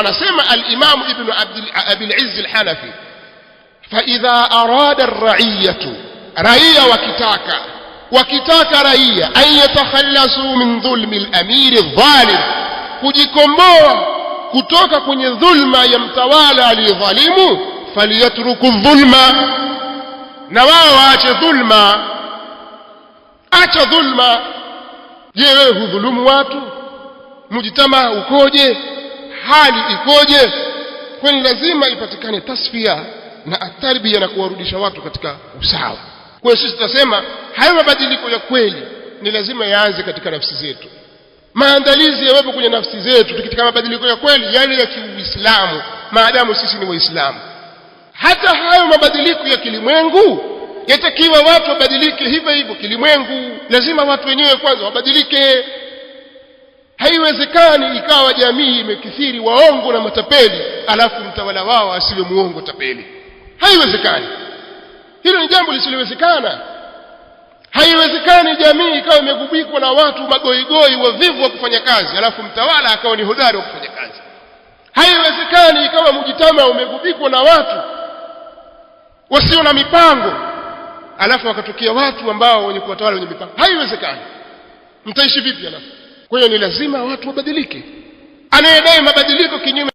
Anasema al-Imam Ibn Abil Izz al-Hanafi, fa idha arada ar-ra'iyatu, raia wakitaka raia an yatakhallasu min dhulmi al-amir adh-dhalim, kujikomboa kutoka kwenye dhulma ya mtawala aliyedhalimu, faliyatruku dhulma, na wao waache dhulma. Acha dhulma. Je, wewe hudhulumu watu? Mujitama ukoje? Hali ikoje? Kwani lazima ipatikane tasfia na atarbia na kuwarudisha watu katika usawa. Kwa hiyo sisi tutasema hayo mabadiliko ya kweli ni lazima yaanze katika nafsi zetu. Maandalizi yawepo kwenye nafsi zetu tukitaka mabadiliko ya kweli yale ya Kiislamu, maadamu sisi ni Waislamu. Hata hayo mabadiliko ya kilimwengu yatakiwa watu wabadilike hivyo hivyo kilimwengu. Lazima watu wenyewe kwanza wabadilike. Haiwezekani ikawa jamii imekithiri waongo na matapeli alafu mtawala wao asiwe muongo tapeli. Haiwezekani. Hilo ni jambo lisilowezekana. Haiwezekani jamii ikawa imegubikwa na watu magoigoi wavivu wa kufanya kazi alafu mtawala akawa ni hodari wa kufanya kazi. Haiwezekani ikawa mjitama umegubikwa na watu wasio na mipango alafu wakatokea watu ambao wenye kuwatawala wenye mipango. Haiwezekani. Mtaishi vipi alafu? Kwa hiyo ni lazima watu wabadilike. Anayedai mabadiliko kinyume